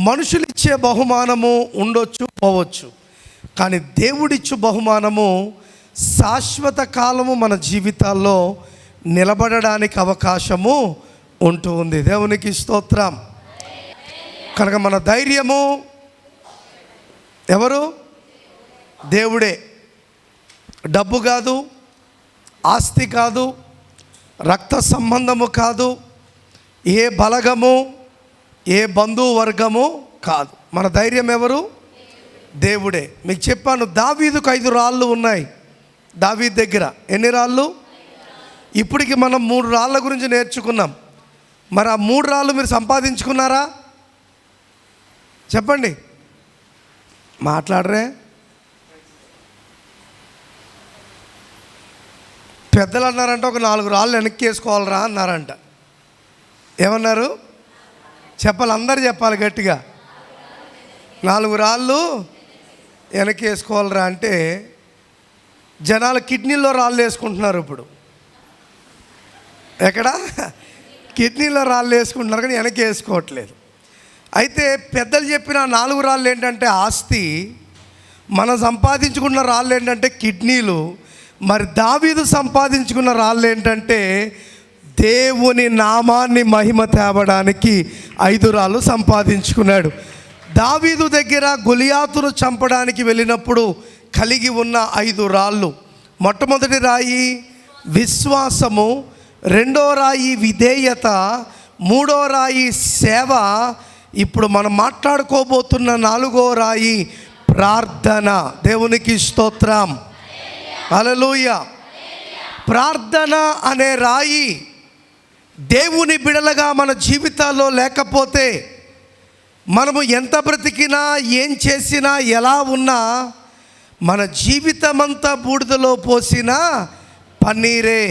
మనుషులిచ్చే బహుమానము ఉండొచ్చు, పోవచ్చు. కానీ దేవుడిచ్చు బహుమానము శాశ్వత కాలము మన జీవితాల్లో నిలబడడానికి అవకాశము ఉంటూ ఉంది. దేవునికి స్తోత్రం. కనుక మన ధైర్యము ఎవరు? దేవుడే. డబ్బు కాదు, ఆస్తి కాదు, రక్త సంబంధము కాదు, ఏ బలగము, ఏ బంధువర్గము కాదు. మన ధైర్యం ఎవరు? దేవుడే. మీకు చెప్పాను, దావీదుకు 5 రాళ్ళు ఉన్నాయి. దావీదు దగ్గర ఎన్ని రాళ్ళు? ఇప్పటికి మనం 3 రాళ్ళ గురించి నేర్చుకున్నాం. మరి ఆ 3 రాళ్ళు మీరు సంపాదించుకున్నారా? చెప్పండి, మాట్లాడరే. పెద్దలు అన్నారంట, ఒక 4 రాళ్ళు వెనక్కి వేసుకోవాలరా అన్నారంట. ఏమన్నారు? చెప్పాలి, అందరు చెప్పాలి గట్టిగా. 4 రాళ్ళు వెనక్కి వేసుకోవాలరా అంటే జనాలు కిడ్నీలో రాళ్ళు వేసుకుంటున్నారు. ఇప్పుడు ఎక్కడ? కిడ్నీలో రాళ్ళు వేసుకుంటున్నారు, కానీ వెనక్కి వేసుకోవట్లేదు. అయితే పెద్దలు చెప్పిన 4 రాళ్ళు ఏంటంటే ఆస్తి, మనం సంపాదించుకున్న రాళ్ళు ఏంటంటే కిడ్నీలు. మరి దావీదు సంపాదించుకున్న రాళ్ళు ఏంటంటే దేవుని నామాన్ని మహిమ తేవడానికి 5 రాళ్ళు సంపాదించుకున్నాడు. దావీదు దగ్గర గొలియాతును చంపడానికి వెళ్ళినప్పుడు కలిగి ఉన్న 5 రాళ్ళు. మొట్టమొదటి రాయి విశ్వాసము, 2వ రాయి విధేయత, 3వ రాయి సేవ, ఇప్పుడు మనం మాట్లాడుకోబోతున్న 4వ రాయి ప్రార్థన. దేవునికి స్తోత్రం, హల్లెలూయా. ప్రార్థన అనే రాయి దేవుని బిడలగా మన జీవితాల్లో లేకపోతే మనము ఎంత బ్రతికినా, ఏం చేసినా, ఎలా ఉన్నా మన జీవితమంతా బూడిదలో పోసిన పన్నీరే.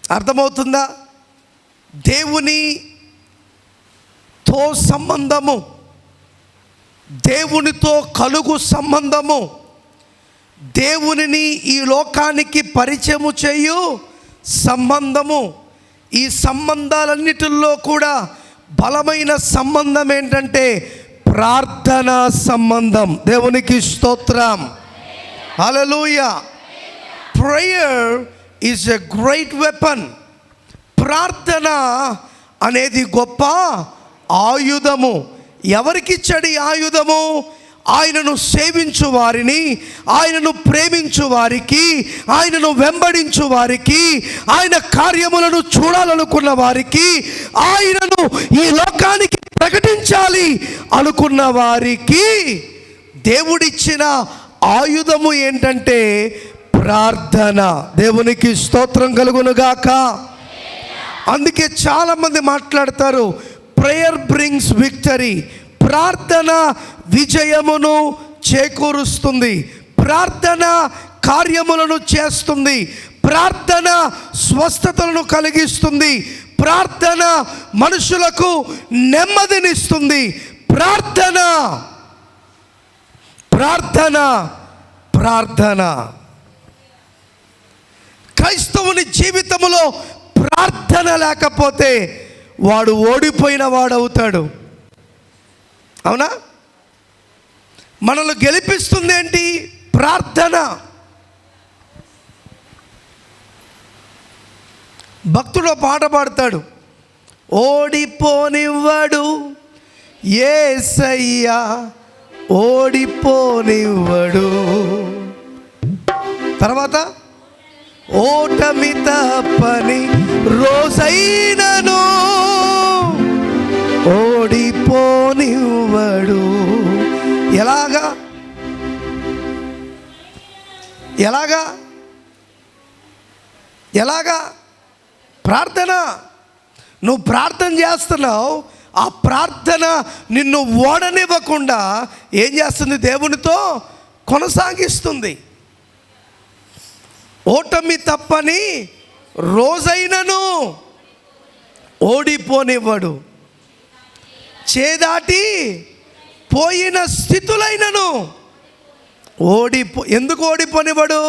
అర్థమవుతుందా? దేవునితో సంబంధము, దేవునితో కలుగు సంబంధము, దేవునిని ఈ లోకానికి పరిచయము చేయు సంబంధము. ఈ సంబంధాలన్నిటిల్లో కూడా బలమైన సంబంధం ఏంటంటే ప్రార్థనా సంబంధం. దేవునికి స్తోత్రం, hallelujah. Prayer is a great weapon. ప్రార్థన అనేది గొప్ప ఆయుధము. ఎవరికిచ్చాడు ఈ ఆయుధము? ఆయనను సేవించు వారిని, ఆయనను ప్రేమించు వారికి, ఆయనను వెంబడించు వారికి, ఆయన కార్యములను చూడాలనుకున్న వారికి, ఆయనను ఈ లోకానికి ప్రకటించాలి అనుకున్న వారికి దేవుడిచ్చిన ఆయుధము ఏంటంటే ప్రార్థన. దేవునికి స్తోత్రం కలుగునుగాక. అందుకే చాలామంది మాట్లాడతారు, ప్రేయర్ బ్రింగ్స్ విక్టరీ. ప్రార్థన విజయమును చేకూరుస్తుంది, ప్రార్థన కార్యములను చేస్తుంది, ప్రార్థన స్వస్థతలను కలిగిస్తుంది, ప్రార్థన మనుషులకు నెమ్మదినిస్తుంది. ప్రార్థన ప్రార్థన ప్రార్థన. క్రైస్తవుని జీవితంలో ప్రార్థన లేకపోతే వాడు ఓడిపోయిన వాడవుతాడు. అవునా? మనల్ని గెలిపిస్తుంది ఏంటి? ప్రార్థన. భక్తుడు పాట పాడతాడు, ఓడిపోనివ్వడు యేసయ్యా, ఓడిపోనివ్వడు. తర్వాత ఓటమి తప్పని రోజైనను ఓడిపోనివ్వడు. ఎలాగా? ఎలాగా? ఎలాగా? ప్రార్థన. నువ్వు ప్రార్థన చేస్తున్నావు, ఆ ప్రార్థన నిన్ను ఓడనివ్వకుండా ఏం చేస్తుంది? దేవునితో కొనసాగిస్తుంది. ఓటమి తప్పని రోజైనను ఓడిపోనివ్వడు, చేదాటి పోయిన స్థితులైనను ఎందుకు ఓడిపోనివ్వడు?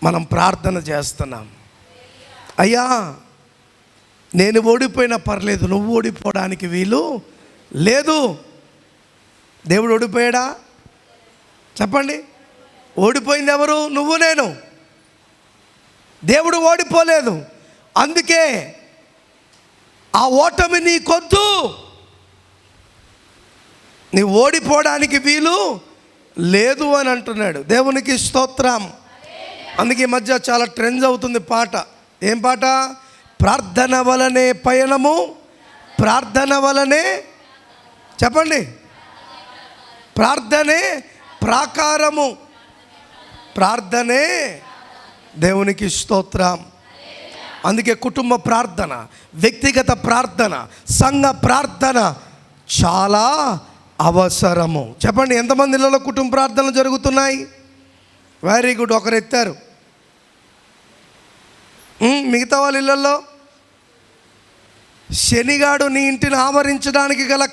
మనం ప్రార్థన చేస్తున్నాం. అయ్యా, నేను ఓడిపోయినా పర్లేదు, నువ్వు ఓడిపోవడానికి వీలు లేదు. దేవుడు ఓడిపోయాడా? చెప్పండి. ఓడిపోయింది ఎవరు? నువ్వు నేను. దేవుడు ఓడిపోలేదు. అందుకే ఆ ఓటమి నీకొద్దు. నీ ఓడిపోవడానికి వీలు లేదు అని అంటున్నాడు. దేవునికి స్తోత్రం. అందుకే ఈ మధ్య చాలా ట్రెండ్స్ అవుతుంది పాట. ఏం పాట? ప్రార్థన వలనే పయనము, ప్రార్థన వలనే, చెప్పండి, ప్రార్థనే ప్రాకారము, ప్రార్థనే. దేవునికి స్తోత్రం. అందుకే కుటుంబ ప్రార్థన, వ్యక్తిగత ప్రార్థన, సంఘ ప్రార్థన చాలా అవసరము. చెప్పండి, ఎంతమంది ఇళ్ళలో కుటుంబ ప్రార్థనలు జరుగుతున్నాయి? వెరీ గుడ్, ఒకరు ఎత్తారు. మిగతా వాళ్ళ ఇళ్ళల్లో శనిగాడు నీ ఇంటిని ఆవరించడానికి గల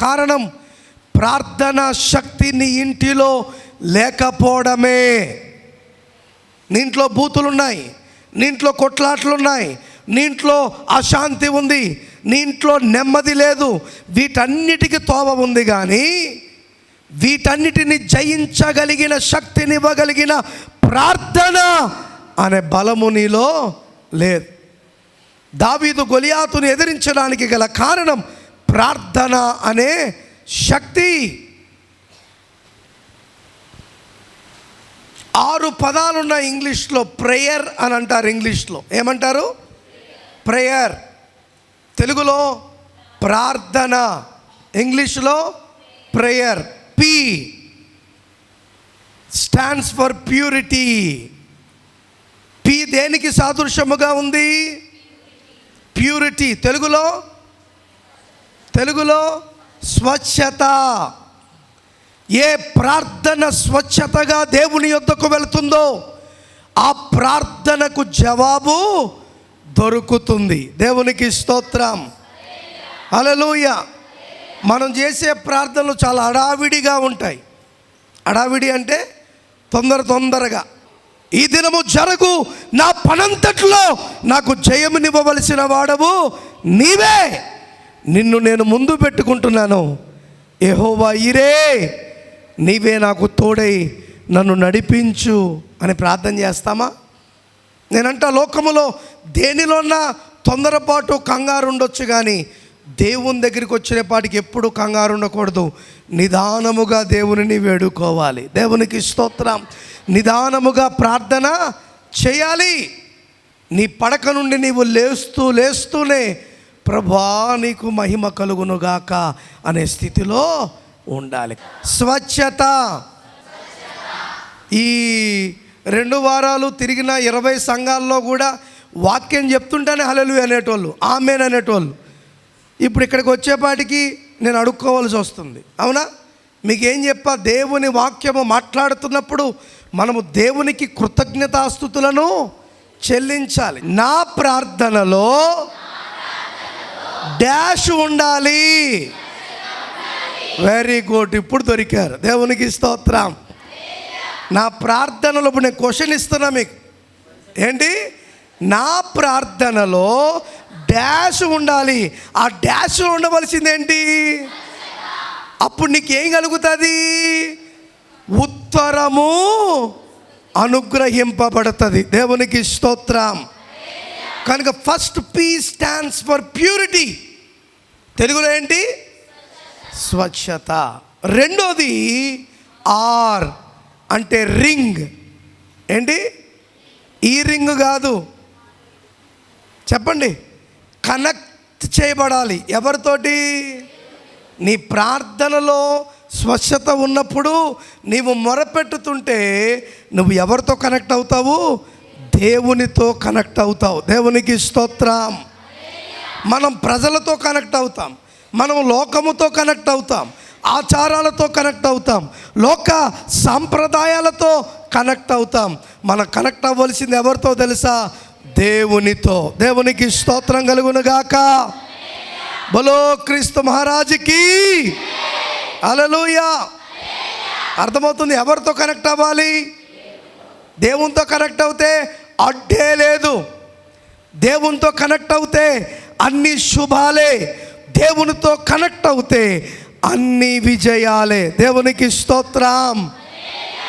కారణం ప్రార్థన శక్తి నీ ఇంటిలో లేకపోవడమే. నీ ఇంట్లో బూతులున్నాయి, నీ ఇంట్లో కొట్లాట్లున్నాయి, నీ ఇంట్లో అశాంతి ఉంది, నీ ఇంట్లో నెమ్మది లేదు. వీటన్నిటికీ తోవ ఉంది, కానీ వీటన్నిటిని జయించగలిగిన శక్తినివ్వగలిగిన ప్రార్థన అనే బలము నీలో లేదు. దావీదు గొలియాతును ఎదిరించడానికి గల కారణం ప్రార్థన అనే శక్తి. 6 పదాలున్న ఇంగ్లీష్లో ప్రేయర్ అని అంటారు. ఇంగ్లీష్లో ఏమంటారు? ప్రేయర్. తెలుగులో ప్రార్థన, ఇంగ్లీష్లో prayer. P stands for purity. P దేనికి సాదృశ్యముగా ఉంది? ప్యూరిటీ. తెలుగులో స్వచ్ఛత. ఏ ప్రార్థన స్వచ్ఛతగా దేవుని యొద్దకు వెళుతుందో ఆ ప్రార్థనకు జవాబు దొరుకుతుంది. దేవునికి స్తోత్రం. హల్లెలూయా. మనం చేసే ప్రార్థనలు చాలా హడావిడిగా ఉంటాయి. హడావిడి అంటే తొందరగా, ఈ దినము జరుగు, నా పనంతట్లో నాకు జయమునివ్వవలసిన వాడవు నీవే, నిన్ను నేను ముందు పెట్టుకుంటున్నాను, యెహోవా ఈరే, నీవే నాకు తోడై నన్ను నడిపించు అని ప్రార్థన చేస్తామా? నేనంట లోకములో దేనిలోన్నా తొందరపాటు కంగారు ఉండొచ్చు, కానీ దేవుని దగ్గరికి వచ్చేపాటికి ఎప్పుడు కంగారు ఉండకూడదు. నిదానముగా దేవునిని వేడుకోవాలి. దేవునికి స్తోత్రం. నిదానముగా ప్రార్థన చేయాలి. నీ పడక నుండి నీవు లేస్తూనే ప్రభువా నీకు మహిమ కలుగునుగాక అనే స్థితిలో ఉండాలి. స్వచ్ఛత. ఈ 2 వారాలు తిరిగిన 20 సంఘాల్లో కూడా వాక్యం చెప్తుంటేనే హల్లెలూయా అనేటోళ్ళు, ఆమేన్ అనేటోళ్ళు. ఇప్పుడు ఇక్కడికి వచ్చేపాటికి నేను అడుక్కోవాల్సి వస్తుంది. అవునా? మీకేం చెప్పా? దేవుని వాక్యము మాట్లాడుతున్నప్పుడు మనము దేవునికి కృతజ్ఞతాస్తుతులను చెల్లించాలి. నా ప్రార్థనలో డాష్ ఉండాలి. వెరీ గుడ్, ఇప్పుడు దొరికారు. దేవునికి స్తోత్రం. నా ప్రార్థనలో ఇప్పుడు నేను క్వశ్చన్ ఇస్తున్నా మీకు. ఏంటి? నా ప్రార్థనలో డాష్ ఉండాలి. ఆ డాష్లో ఉండవలసింది ఏంటి? అప్పుడు నీకేం కలుగుతుంది? ఉత్తరము అనుగ్రహింపబడుతుంది. దేవునికి స్తోత్రం. కనుక first P stands for purity. తెలుగులో ఏంటి? స్వచ్ఛత. రెండోది ఆర్ అంటే రింగ్. ఏంటి? ఈ రింగ్ కాదు, చెప్పండి. కనెక్ట్ చేయబడాలి. ఎవరితోటి? నీ ప్రార్థనలో స్వచ్ఛత ఉన్నప్పుడు నీవు మొరపెట్టుతుంటే నువ్వు ఎవరితో కనెక్ట్ అవుతావు? దేవునితో కనెక్ట్ అవుతావు. దేవునికి స్తోత్రం. మనం ప్రజలతో కనెక్ట్ అవుతాం, మనం లోకముతో కనెక్ట్ అవుతాం, ఆచారాలతో కనెక్ట్ అవుతాం, లోక సాంప్రదాయాలతో కనెక్ట్ అవుతాం. మనం కనెక్ట్ అవ్వాల్సింది ఎవరితో తెలుసా? దేవునితో. దేవునికి స్తోత్రం కలుగునుగాక. బలో క్రీస్తు మహారాజుకి హల్లెలూయా. అర్థమవుతుంది? ఎవరితో కనెక్ట్ అవ్వాలి? దేవునితో కనెక్ట్ అవుతే అడ్డే లేదు. దేవునితో కనెక్ట్ అవుతే అన్ని శుభాలే. దేవునితో కనెక్ట్ అవుతే అన్ని విజయాలే. దేవునికి స్తోత్రం.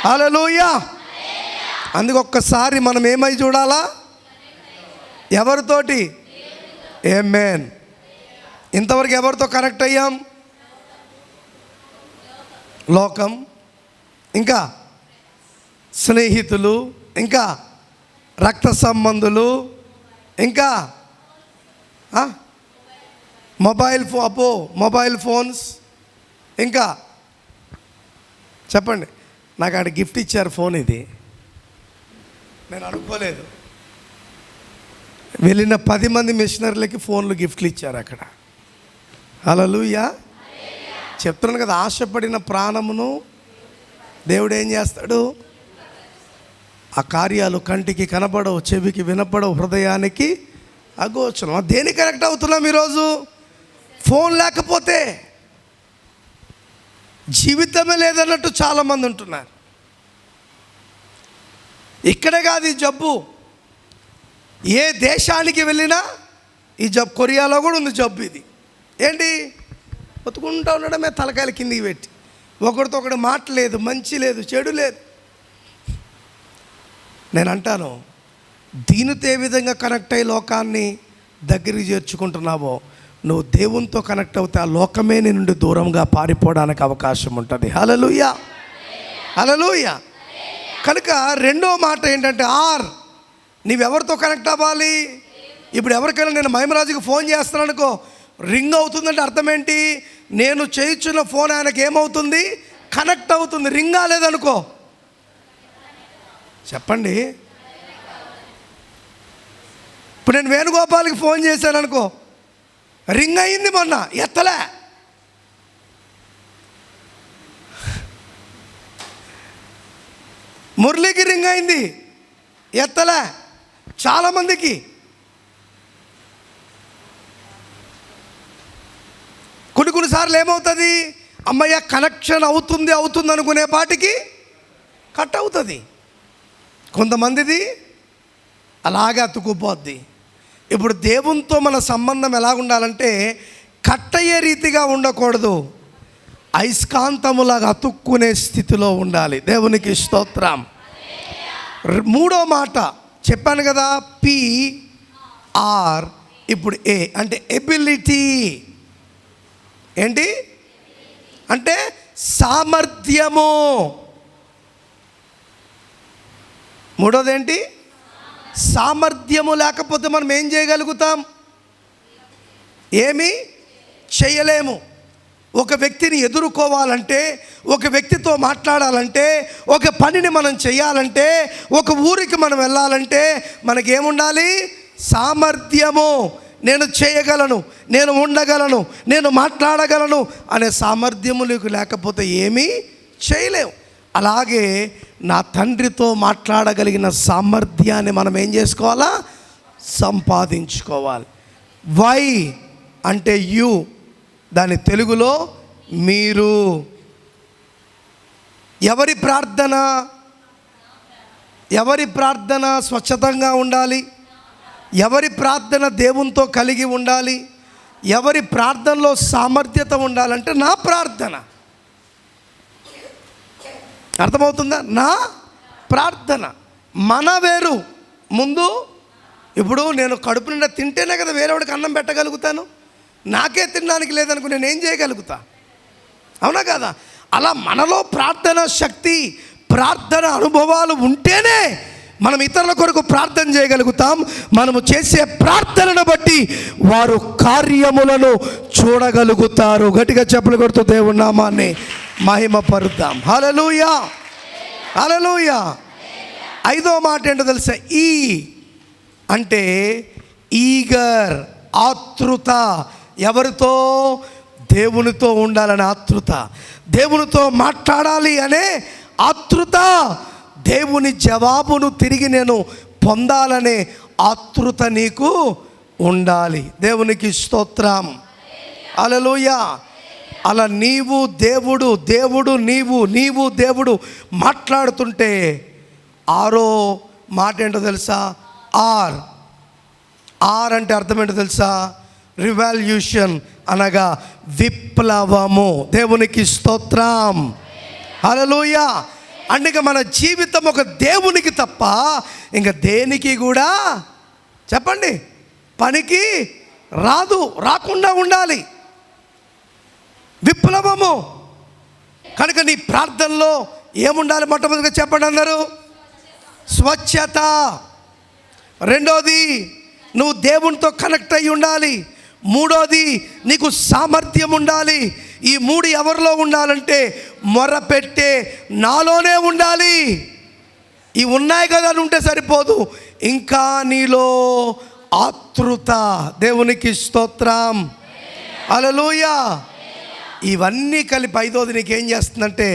హల్లెలూయా. అందుకు ఒక్కసారి మనం ఏమై చూడాలా? ఎవరితోటి? ఆమేన్. ఇంతవరకు ఎవరితో కనెక్ట్ అయ్యాం? లోకం, ఇంకా స్నేహితులు, ఇంకా రక్త సంబంధులు, ఇంకా మొబైల్ ఫోన్స్, ఇంకా చెప్పండి. నాకు ఆడ గిఫ్ట్ ఇచ్చారు ఫోన్. ఇది నేను అనుకోలేదు. వెళ్ళిన 10 మంది మిషనరీలకి ఫోన్లు గిఫ్ట్లు ఇచ్చారు అక్కడ. హల్లెలూయా. చెప్తున్నాను కదా, ఆశపడిన ప్రాణమును దేవుడు ఏం చేస్తాడు? ఆ కార్యాలు కంటికి కనపడవు, చెవికి వినపడవు, హృదయానికి అగోచరం. దేనికి కనెక్ట్ అవుతున్నాం ఈరోజు? ఫోన్ లేకపోతే జీవితమే లేదన్నట్టు చాలామంది ఉంటున్నారు. ఇక్కడే కాదు ఈ జబ్బు, ఏ దేశానికి వెళ్ళినా ఈ జబ్బు. కొరియాలో కూడా ఉంది జబ్బు. ఇది ఏంటి? బతుకుంటూ ఉండడమే తలకాయల కిందికి పెట్టి, ఒకరితో ఒకటి మాట లేదు, మంచి లేదు, చెడు లేదు. నేను అంటాను, దీనితో ఏ విధంగా కనెక్ట్ అయ్యి లోకాన్ని దగ్గరికి చేర్చుకుంటున్నావో, నువ్వు దేవునితో కనెక్ట్ అవుతే ఆ లోకమే నీ నుండి దూరంగా పారిపోవడానికి అవకాశం ఉంటుంది. హల్లెలూయా, హల్లెలూయా. కనుక రెండో మాట ఏంటంటే ఆర్. నీవెవరితో కనెక్ట్ అవ్వాలి? ఇప్పుడు ఎవరికైనా నేను మహిమరాజుకి ఫోన్ చేస్తాను అనుకో, రింగ్ అవుతుందంటే అర్థం ఏంటి? నేను చేయించున్న ఫోన్ ఆయనకి ఏమవుతుంది? కనెక్ట్ అవుతుంది. రింగ్ కాలేదనుకో, చెప్పండి. ఇప్పుడు నేను వేణుగోపాల్కి ఫోన్ చేశాను అనుకో, రింగ్ అయింది, మొన్న ఎత్తలే. మురళికి రింగ్ అయింది, ఎత్తలే. చాలామందికి కొన్నిసార్లు ఏమవుతుంది? అమ్మయ్య కనెక్షన్ అవుతుంది అనుకునే పాటికి కట్ అవుతుంది. కొంతమందిది అలాగే అతుక్కుపోద్ది. ఇప్పుడు దేవునితో మన సంబంధం ఎలా ఉండాలంటే కట్ అయ్యే రీతిగా ఉండకూడదు, అయస్కాంతములాగా అతుక్కునే స్థితిలో ఉండాలి. దేవునికి స్తోత్రం. మూడో మాట చెప్పాను కదా, PR. ఇప్పుడు A అంటే ఎబిలిటీ. ఏంటి అంటే? సామర్థ్యము. మూడోది ఏంటి? సామర్థ్యము లేకపోతే మనం ఏం చేయగలుగుతాం? ఏమీ చేయలేము. ఒక వ్యక్తిని ఎదుర్కోవాలంటే, ఒక వ్యక్తితో మాట్లాడాలంటే, ఒక పనిని మనం చేయాలంటే, ఒక ఊరికి మనం వెళ్ళాలంటే మనకేముండాలి? సామర్థ్యము. నేను చేయగలను, నేను ఉండగలను, నేను మాట్లాడగలను అనే సామర్థ్యము నీకు లేకపోతే ఏమీ చేయలేవు. అలాగే నా తండ్రితో మాట్లాడగలిగిన సామర్థ్యాన్ని మనం ఏం చేసుకోవాలా? సంపాదించుకోవాలి. వై అంటే యు, దాని తెలుగులో మీరు. ఎవరి ప్రార్థన స్వచ్ఛతంగా ఉండాలి? ఎవరి ప్రార్థన దేవునితో కలిగి ఉండాలి? ఎవరి ప్రార్థనలో సామర్థ్యత ఉండాలంటే నా ప్రార్థన. అర్థమవుతుందా? నా ప్రార్థన. మన వేరు. ముందు ఇప్పుడు నేను కడుపు నిండా తింటేనే కదా వేరేవాడికి అన్నం పెట్టగలుగుతాను. నాకే తినడానికి లేదనుకో నేను ఏం చేయగలుగుతా? అవునా కదా? అలా మనలో ప్రార్థన శక్తి, ప్రార్థన అనుభవాలు ఉంటేనే మనం ఇతరుల కొరకు ప్రార్థన చేయగలుగుతాం. మనము చేసే ప్రార్థనను బట్టి వారు కార్యములను చూడగలుగుతారు. గట్టిగా చెప్పులు కొడుతూ దేవుని నామాన్ని మహిమపరుద్దాం. హల్లెలూయా, హల్లెలూయా. ఐదో మాట ఏంటో తెలుసా? ఈ అంటే ఈగర్, ఆతృత. ఎవరితో? దేవునితో ఉండాలనే ఆతృత, దేవునితో మాట్లాడాలి అనే ఆతృత, దేవుని జవాబును తిరిగి నేను పొందాలనే ఆతృత నీకు ఉండాలి. దేవునికి స్తోత్రం. హల్లెలూయా. అలా నీవు దేవుడు, దేవుడు నీవు, నీవు దేవుడు మాట్లాడుతుంటే ఆరో మాట ఏంటో తెలుసా? ఆర్. ఆర్ అంటే అర్థం ఏంటో తెలుసా? రివాల్యూషన్ అనగా విప్లవము. దేవునికి స్తోత్రం, హల్లెలూయా. అందుకే మన జీవితం ఒక దేవునికి తప్ప ఇంకా దేనికి కూడా చెప్పండి పనికి రాదు, రాకుండా ఉండాలి. విప్లవము కనుక నీ ప్రార్థనలో ఏముండాలి? మొట్టమొదటిగా చెప్పండి అందరూ, స్వచ్ఛత. రెండోది, నువ్వు దేవునితో కనెక్ట్ అయ్యి ఉండాలి. మూడోది, నీకు సామర్థ్యం ఉండాలి. ఈ మూడు ఎవరిలో ఉండాలంటే మొరపెట్టే నాలోనే ఉండాలి. ఇవి ఉన్నాయి కదా అని ఉంటే సరిపోదు, ఇంకా నీలో ఆతృత. దేవునికి స్తోత్రం, హల్లెలూయా. ఇవన్నీ కలిపి ఐదోది నీకేం చేస్తుందంటే,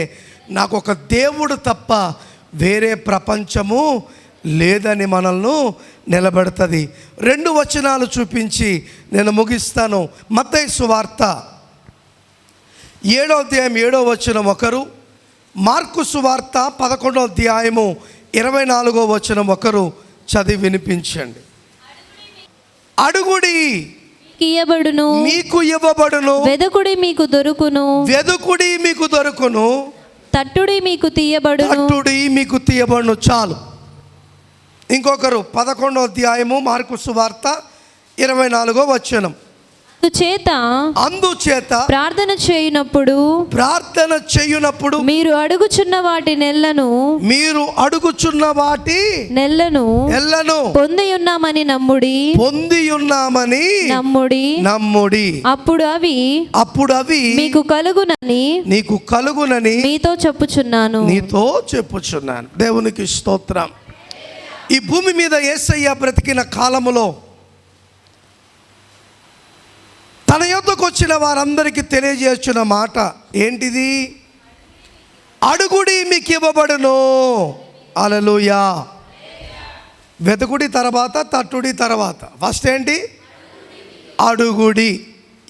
నాకు ఒక దేవుడు తప్ప వేరే ప్రపంచము లేదని మనల్ని నిలబెడుతుంది. 2 వచనాలు చూపించి నేను ముగిస్తాను. మత్తయి సువార్త 7వ అధ్యాయం 7వ వచనం ఒకరు, మార్కు సువార్త 11వ అధ్యాయము 24వ వచనం ఒకరు చదివి వినిపించండి. అడుగుడి ఇయ్యబడును, మీకు ఇవ్వబడును, వెదకుడి మీకు దొరుకును, వెదుకుడి మీకు దొరుకును, తట్టుడి మీకు తీయబడును, తట్టుడి మీకు తీయబడును. చాలు. ఇంకొకరు 11వ అధ్యాయము మార్కు సువార్త 24వ వచనం. అందుచేత ప్రార్థన చేయునప్పుడు మీరు అడుగుచున్న వాటి నెల్లను పొంది ఉన్నామని నమ్ముడి. అప్పుడు అవి నీకు కలుగునని నీతో చెప్పుచున్నాను. దేవునికి స్తోత్రం. ఈ భూమి మీద యేసయ్య బ్రతికిన కాలములో తన యొద్దకు వచ్చిన వారందరికీ తెలియజేస్తున్న మాట ఏంటిది? అడుగుడి మీకు ఇవ్వబడును. హల్లెలూయా. వెతుకుడి తర్వాత, తట్టుడి తర్వాత. ఫస్ట్ ఏంటి? అడుగుడి.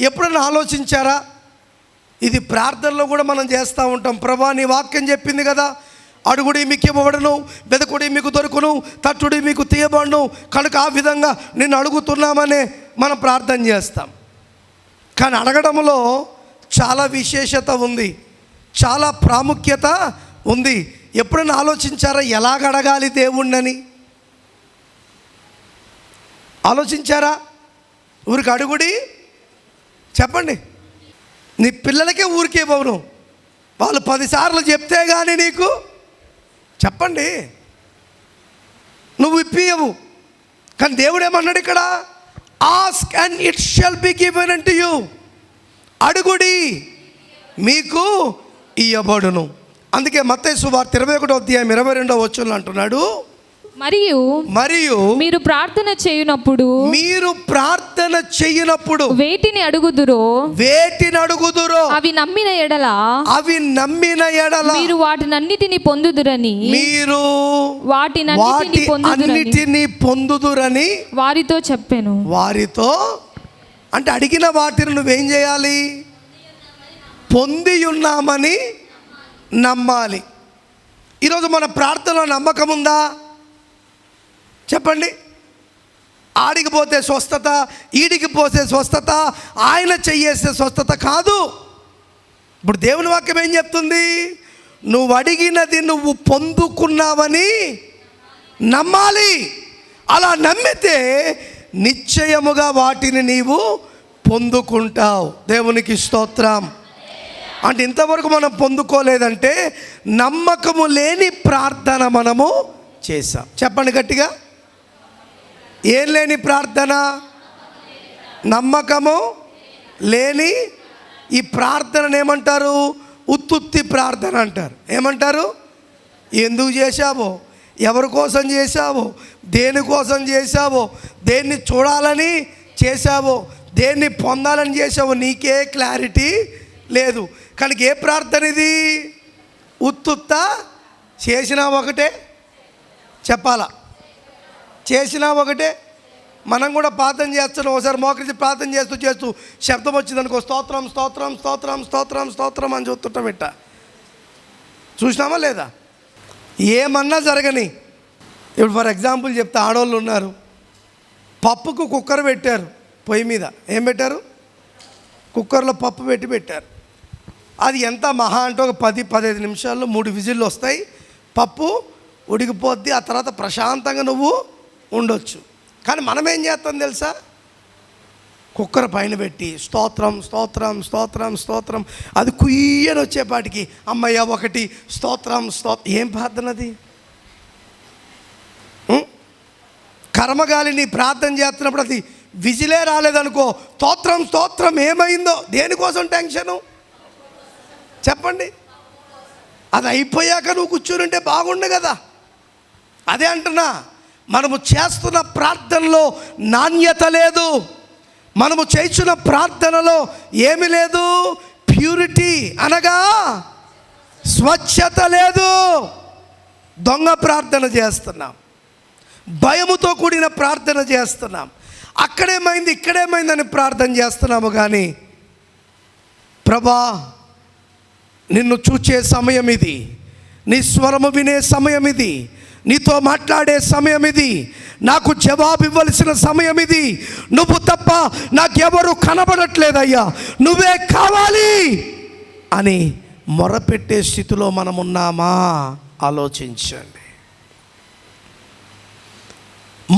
ఎప్పుడైనా ఆలోచించారా? ఇది ప్రార్థనలో కూడా మనం చేస్తూ ఉంటాం. ప్రభా, నీ వాక్యం చెప్పింది కదా, అడుగుడి మీకు ఇవ్వబడును, వెతుకుడి మీకు దొరుకును, తట్టుడి మీకు తీయబడును. కనుక ఆ విధంగా నిన్ను అడుగుతున్నామనే మనం ప్రార్థన చేస్తాం. కానీ అడగడంలో చాలా విశేషత ఉంది, చాలా ప్రాముఖ్యత ఉంది. ఎప్పుడైనా ఆలోచించారా ఎలాగ అడగాలి దేవుణ్ణని? ఆలోచించారా? ఊరికి అడుగుడి చెప్పండి. నీ పిల్లలకే ఊరికే ఇవ్వను, వాళ్ళు 10 సార్లు చెప్తే కానీ నీకు చెప్పండి నువ్వు ఇప్పియవు. కానీ దేవుడు ఏమన్నాడు ఇక్కడ? Ask and it shall be given unto you. అడుగుడి మీకు ఇయ్యబడును. అందుకే మత్తయి సువార్త 21వ అధ్యాయం 22వ వచనంలో అంటున్నాడు, మరియు మీరు ప్రార్థన చేయునప్పుడు వేటిని అడుగుదురో అవి నమ్మిన ఎడల మీరు వాటినన్నిటిని పొందుదురని వారితో చెప్పాను. వారితో అంటే అడిగిన వాటిని నువ్వేం చేయాలి? పొంది ఉన్నామని నమ్మాలి. ఈరోజు మన ప్రార్థనలో నమ్మకం ఉందా? చెప్పండి. ఆడికి పోతే స్వస్థత, ఈడికి పోతే స్వస్థత, ఆయన చెయ్యేస్తే స్వస్థత కాదు. ఇప్పుడు దేవుని వాక్యం ఏం చెప్తుంది? నువ్వు అడిగినది నువ్వు పొందుకున్నావని నమ్మాలి. అలా నమ్మితే నిశ్చయముగా వాటిని నీవు పొందుకుంటావు. దేవునికి స్తోత్రం. అంటే ఇంతవరకు మనం పొందుకోలేదంటే నమ్మకము లేని ప్రార్థన మనము చేసాం. చెప్పండి గట్టిగా. ఏం లేని ప్రార్థన? నమ్మకము లేని ఈ ప్రార్థనను ఏమంటారు? ఉత్తుత్తి ప్రార్థన అంటారు. ఏమంటారు? ఎందుకు చేశావో, ఎవరి కోసం చేశావో, దేనికోసం చేశావో, దేన్ని చూడాలని చేశావో, దేన్ని పొందాలని చేశావో నీకే క్లారిటీ లేదు. కనుక ఏ ప్రార్థన ఇది? ఉత్తుత్త. చేసినా ఒకటే, చెప్పాలా? చేసినా ఒకటే. మనం కూడా ప్రార్థన చేస్తున్నాం. ఒకసారి మోకరించి ప్రార్థన చేస్తూ శబ్దం వచ్చిందనుకో, స్తోత్రం స్తోత్రం స్తోత్రం స్తోత్రం స్తోత్రం అని చూస్తుంటాం. ఇట్ట చూసినామా లేదా? ఏమన్నా జరగని. ఇప్పుడు ఫర్ ఎగ్జాంపుల్ చెప్తే, ఆడవాళ్ళు ఉన్నారు, పప్పుకు కుక్కర్ పెట్టారు, పొయ్యి మీద ఏం పెట్టారు? కుక్కర్లో పప్పు పెట్టారు. అది ఎంత మహా అంటే ఒక 10-15 నిమిషాల్లో 3 విజిల్లు వస్తాయి, పప్పు ఉడికిపోద్ది. ఆ తర్వాత ప్రశాంతంగా నువ్వు ఉండొచ్చు. కానీ మనం ఏం చేస్తాం తెలుసా? కుక్కర్ పైన పెట్టి స్తోత్రం స్తోత్రం స్తోత్రం స్తోత్రం, అది కుయ్యని వచ్చేపాటికి అమ్మయ్య ఒకటి స్తోత్రం ఏం ప్రార్థన అది? కర్మగాలిని ప్రార్థన చేస్తున్నప్పుడు అది విజిలే రాలేదనుకో, స్తోత్రం స్తోత్రం ఏమైందో? దేనికోసం టెన్షను చెప్పండి? అది అయిపోయాక నువ్వు కూర్చుని బాగుండు కదా. అదే అంటున్నా, మనము చేస్తున్న ప్రార్థనలో నాణ్యత లేదు, మనము చేస్తున్న ప్రార్థనలో ఏమి లేదు? ప్యూరిటీ అనగా స్వచ్ఛత లేదు. దొంగ ప్రార్థన చేస్తున్నాం, భయముతో కూడిన ప్రార్థన చేస్తున్నాం, అక్కడేమైంది ఇక్కడేమైందని ప్రార్థన చేస్తున్నాము. కానీ ప్రభా, నిన్ను చూచే సమయం ఇది, నీ స్వరము వినే సమయం ఇది, నీతో మాట్లాడే సమయం ఇది, నాకు జవాబు ఇవ్వాల్సిన సమయం ఇది. నువ్వు తప్ప నాకెవరు కనబడట్లేదయ్యా, నువ్వే కావాలి అని మొరపెట్టే స్థితిలో మనం ఉన్నామా? ఆలోచించండి.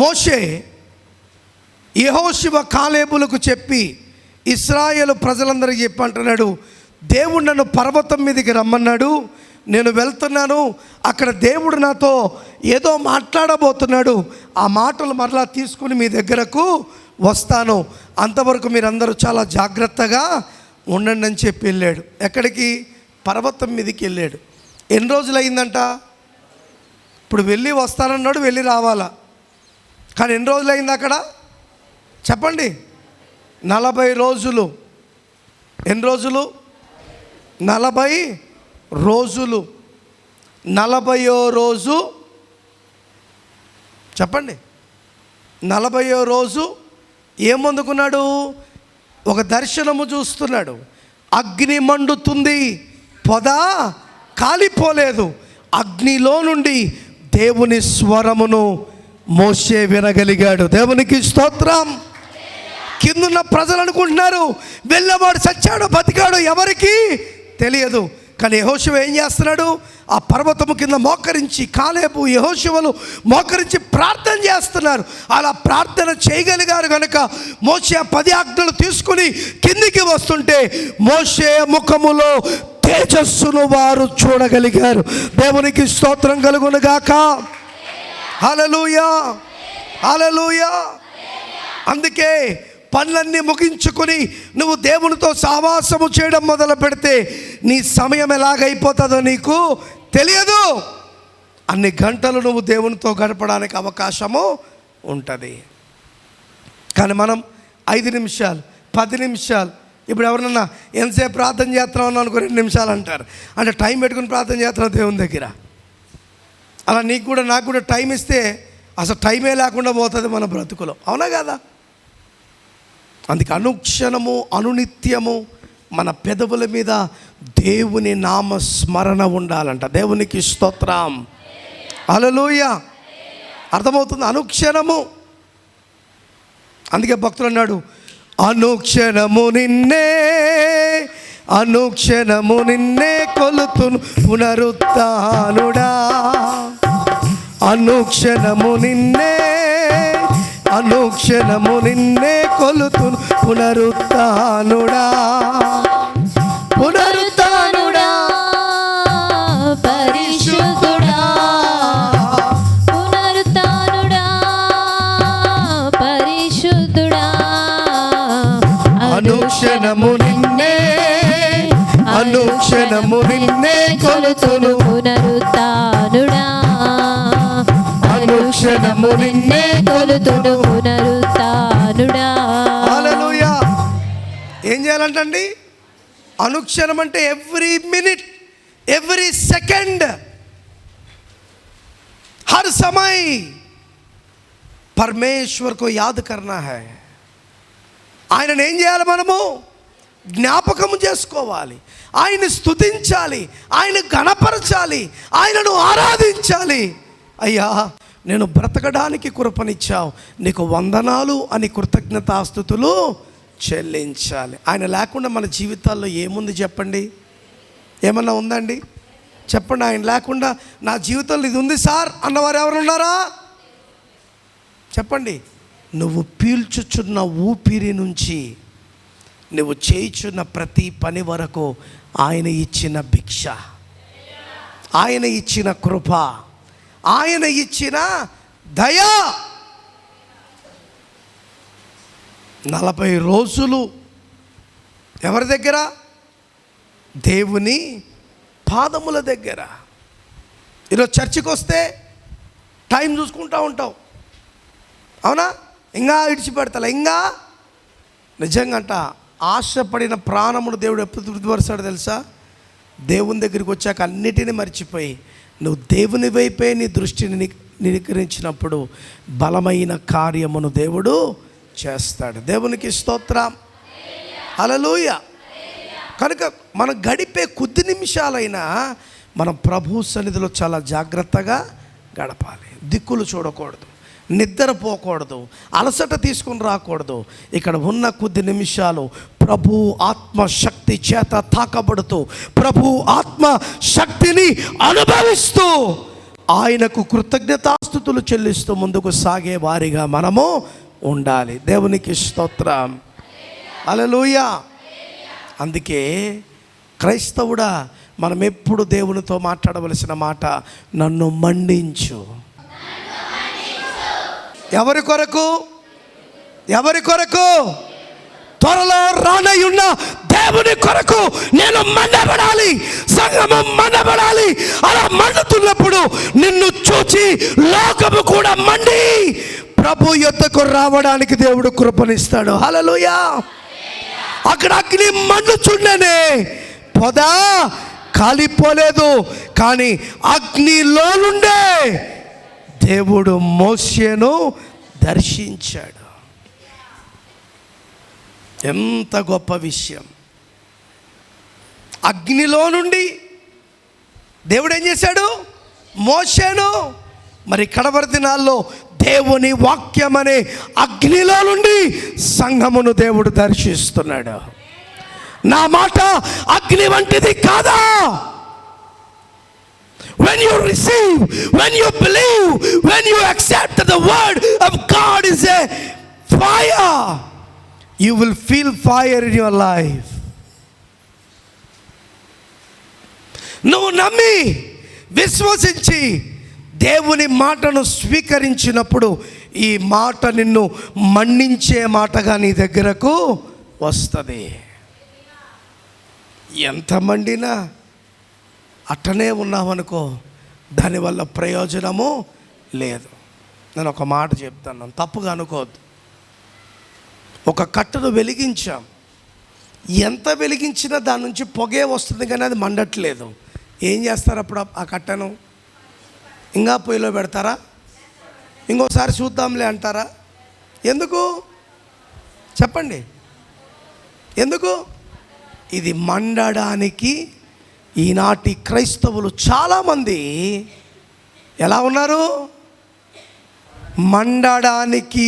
మోషే యెహోషువ కాలేబులకు చెప్పి ఇశ్రాయేలు ప్రజలందరికీ చెప్పి అంటున్నాడు, దేవుడు నన్ను పర్వతం మీదకి రమ్మన్నాడు, నేను వెళ్తున్నాను, అక్కడ దేవుడు నాతో ఏదో మాట్లాడబోతున్నాడు, ఆ మాటలు మరలా తీసుకుని మీ దగ్గరకు వస్తాను, అంతవరకు మీరందరూ చాలా జాగ్రత్తగా ఉండండి అని చెప్పి వెళ్ళాడు. ఎక్కడికి? పర్వతం మీదకి వెళ్ళాడు. ఎన్ని రోజులు అయిందంట? ఇప్పుడు వెళ్ళి వస్తానన్నాడు, వెళ్ళి రావాలా, కానీ ఎన్ని రోజులు అయింది అక్కడ చెప్పండి? 40 రోజులు. ఎన్ని రోజులు? 40 రోజులు. 40వ రోజు చెప్పండి, 40వ రోజు ఏమందుకున్నాడు? ఒక దర్శనము చూస్తున్నాడు. అగ్ని మండుతుంది, పొద కాలిపోలేదు. అగ్నిలో నుండి దేవుని స్వరమును మోషే వినగలిగాడు. దేవునికి స్తోత్రం. కిందున్న ప్రజలు అనుకుంటున్నారు వెళ్ళవాడు చచ్చాడో బతికాడో ఎవరికి తెలియదు. కానీ యెహోషువ ఏం చేస్తున్నాడు? ఆ పర్వతము కింద మోకరించి, కాలేబు యెహోషువలు మోకరించి ప్రార్థన చేస్తున్నారు. అలా ప్రార్థన చేయగలిగారు కనుక మోషే 10 ఆజ్ఞలు తీసుకుని కిందికి వస్తుంటే మోషే ముఖములో తేజస్సును వారు చూడగలిగారు. దేవునికి స్తోత్రం కలుగును గాక. హల్లెలూయా, హల్లెలూయా. అందుకే పనులన్నీ ముగించుకొని నువ్వు దేవునితో సహవాసము చేయడం మొదలు పెడితే నీ సమయం ఎలాగైపోతుందో నీకు తెలియదు. అన్ని గంటలు నువ్వు దేవునితో గడపడానికి అవకాశము ఉంటుంది. కానీ మనం 5 నిమిషాలు 10 నిమిషాలు, ఇప్పుడు ఎవరన్నా ఎంతసేపు ప్రార్థన చేస్తున్నావు అనుకో 2 నిమిషాలు అంటారు. అంటే టైం పెట్టుకుని ప్రార్థన చేస్తున్నావు దేవుని దగ్గర. అలా నీకు కూడా నాకు కూడా టైం ఇస్తే అసలు టైమే లేకుండా పోతుంది మన బ్రతుకులో, అవునా కదా? అందుకే అనుక్షణము అనునిత్యము మన పెదవుల మీద దేవుని నామ స్మరణ ఉండాలంట. దేవునికి స్తోత్రం, హల్లెలూయా. అర్థమవుతుంది? అనుక్షణము. అందుకే భక్తులు అన్నాడు, అనుక్షణము నిన్నే, అనుక్షణము నిన్నే కొలుతును పునరుత్థానుడా, అనుక్షణము నిన్నే, అనుక్షణము నిన్నే కొలుతును పునరుత్థానుడా, పునరుత్థానుడా, పరిశుద్ధుడా, పునరుత్థానుడా, పరిశుద్ధుడా, అనుక్షణము నిన్నే, అనుక్షణము నిన్నే కొలుతును పునరుత్థానుడా, అనుక్షణము నిన్నే కొలుతును పునరుత్థానుడా. హల్లెలూయా. ఏం చేయాలంటండి? అనుక్షణం అంటే ఎవ్రీ మినిట్, ఎవ్రీ సెకండ్, हर समय परमेश्वर को याद करना है. ఆయనను ఏం చేయాలి? మనము జ్ఞాపకం చేసుకోవాలి, ఆయన్ని స్తుతించాలి, ఆయన గణపరచాలి, ఆయనను ఆరాధించాలి. అయ్యా నేను బ్రతకడానికి కృపనిచ్చావు, నీకు వందనాలు అని కృతజ్ఞతాస్తుతులు చెల్లించాలి. ఆయన లేకుండా మన జీవితాల్లో ఏముంది చెప్పండి? ఏమన్నా ఉందండి చెప్పండి? ఆయన లేకుండా నా జీవితంలో ఇది ఉంది సార్ అన్నవారు ఎవరు ఉన్నారా? చెప్పండి. నువ్వు పీల్చుచున్న ఊపిరి నుంచి నువ్వు చేయుచున్న ప్రతి పని వరకు ఆయన ఇచ్చిన భిక్ష, ఆయన ఇచ్చిన కృప, ఆయన ఇచ్చిన దయ. 40 రోజులు ఎవరి దగ్గర? దేవుని పాదముల దగ్గర. ఈరోజు చర్చికి వస్తే టైం చూసుకుంటూ ఉంటావు, అవునా? ఇంకా ఇడిచిపెడతా, ఇంకా నిజంగా అంట ఆశపడిన ప్రాణమును దేవుడు ఎప్పుడు తృప్తిపరుస్తాడు తెలుసా? దేవుని దగ్గరికి వచ్చాక అన్నిటినీ మర్చిపోయి నువ్వు దేవుని వైపే నీ దృష్టిని నిరీకరించినప్పుడు బలమైన కార్యమును దేవుడు చేస్తాడు. దేవునికి స్తోత్రం, హల్లెలూయా. కనుక మనం గడిపే కొద్ది నిమిషాలైనా మనం ప్రభు సన్నిధిలో చాలా జాగ్రత్తగా గడపాలి. దిక్కులు చూడకూడదు, నిద్రపోకూడదు, అలసట తీసుకుని రాకూడదు. ఇక్కడ ఉన్న కొద్ది నిమిషాలు ప్రభు ఆత్మశక్తి చేత తాకబడుతూ, ప్రభు ఆత్మశక్తిని అనుభవిస్తూ, ఆయనకు కృతజ్ఞతాస్తుతులు చెల్లిస్తూ ముందుకు సాగే వారిగా మనము ఉండాలి. దేవునికి స్తోత్రం, హల్లెలూయా. అందుకే క్రైస్తవుడా, మనం ఎప్పుడు దేవునితో మాట్లాడవలసిన మాట, నన్ను మండించు. ఎవరి కొరకు? ఎవరి కొరకు? త్వరలో రానయ్యున్న దేవుని కొరకు నేను మండబడాలి, సంగమం మండబడాలి. అలా మండుతున్నప్పుడు నిన్ను చూచి లోకము కూడా మండి ప్రభు యొద్దకు రావడానికి దేవుడు కృపనిస్తాడు. హల్లెలూయా. అక్కడ అగ్ని మండుచుండనే, పొద కాలిపోలేదు, కానీ అగ్నిలో నుండే దేవుడు మోషేను దర్శించాడు. ఎంత గొప్ప విషయం! అగ్నిలో నుండి దేవుడు ఏం చేశాడు? మోషేను. మరి కడవరి దినాల్లో దేవుని వాక్యం అనే అగ్నిలో నుండి సంఘమును దేవుడు దర్శిస్తున్నాడు. నా మాట అగ్ని వంటిది కాదా? When you receive, when you believe, when you accept that the word of God is a fire, you will feel fire in your life. నువ్వు నమ్మి విశ్వసించి దేవుని మాటను స్వీకరించినప్పుడు ఈ మాట నిన్ను మండించే మాటగా నీ దగ్గరకు వస్తుంది. ఎంత మండినా అట్టనే ఉన్నామనుకో, దానివల్ల ప్రయోజనము లేదు. నేను ఒక మాట చెప్తాను, తప్పుగా అనుకోవద్దు. ఒక కట్టను వెలిగించాం, ఎంత వెలిగించినా దాని నుంచి పొగే వస్తుంది, కానీ అది మండట్లేదు. ఏం చేస్తారు అప్పుడు? ఆ కట్టను ఇంకా పొయ్యిలో పెడతారా? ఇంకోసారి చూద్దాంలే అంటారా? ఎందుకు చెప్పండి? ఎందుకు? ఇది మండడానికి ఈనాటి క్రైస్తవులు చాలామంది ఎలా ఉన్నారు? మండడానికి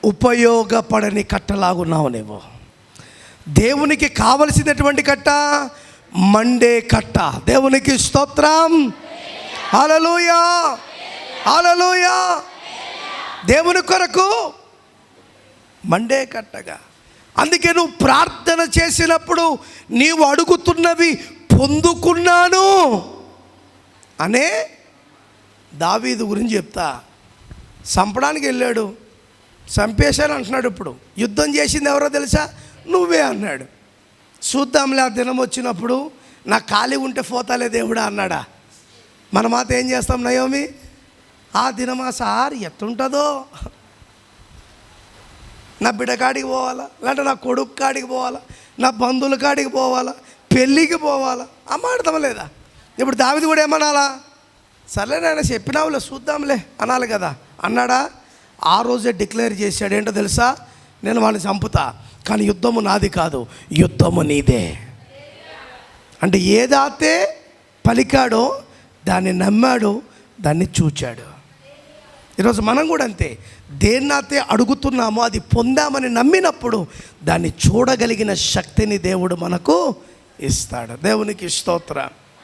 ఉపయోగపడని కట్టలాగున్నావు నువ్వు. దేవునికి కావలసినటువంటి కట్ట మండే కట్ట. దేవునికి స్తోత్రం, హల్లెలూయా, హల్లెలూయా. దేవుని కొరకు మండే కట్టగా. అందుకే నువ్వు ప్రార్థన చేసినప్పుడు నీవు అడుగుతున్నవి పొందుకున్నాను అనే దావీదు గురించి చెప్తా. చంపడానికి వెళ్ళాడు, చంపేశాను అంటున్నాడు. ఇప్పుడు యుద్ధం చేసింది ఎవరో తెలుసా? నువ్వే అన్నాడు. చూద్దాంలే ఆ దినం వచ్చినప్పుడు, నా ఖాళీ ఉంటే పోతాలే దేవుడా అన్నాడా? మన మాత ఏం చేస్తాం నయోమి? ఆ దినమా సార్ ఎట్టుంటుందో, నా బిడ్డ కాడికి పోవాలా, లేదంటే నా కొడుకు కాడికి పోవాలా, నా బంధువుల కాడికి పోవాలా, పెళ్ళికి పోవాలా, అమ్మాడతాం లేదా? ఇప్పుడు దావీదు కూడా ఏమనాలా? సర్లే నాయన చెప్పినావులే చూద్దాంలే అనాలి కదా. అన్నాడా? ఆ రోజే డిక్లేర్ చేశాడు. ఏంటో తెలుసా? నేను వాడిని చంపుతా, కానీ యుద్ధము నాది కాదు, యుద్ధము నీదే. అంటే ఏదైతే పలికాడో దాన్ని నమ్మాడు, దాన్ని చూచాడు. ఈరోజు మనం కూడా అంతే, దేన్నైతే అడుగుతున్నామో అది పొందామని నమ్మినప్పుడు దాన్ని చూడగలిగిన శక్తిని దేవుడు మనకు ఇస్తాడు. దేవునికి స్తోత్రం.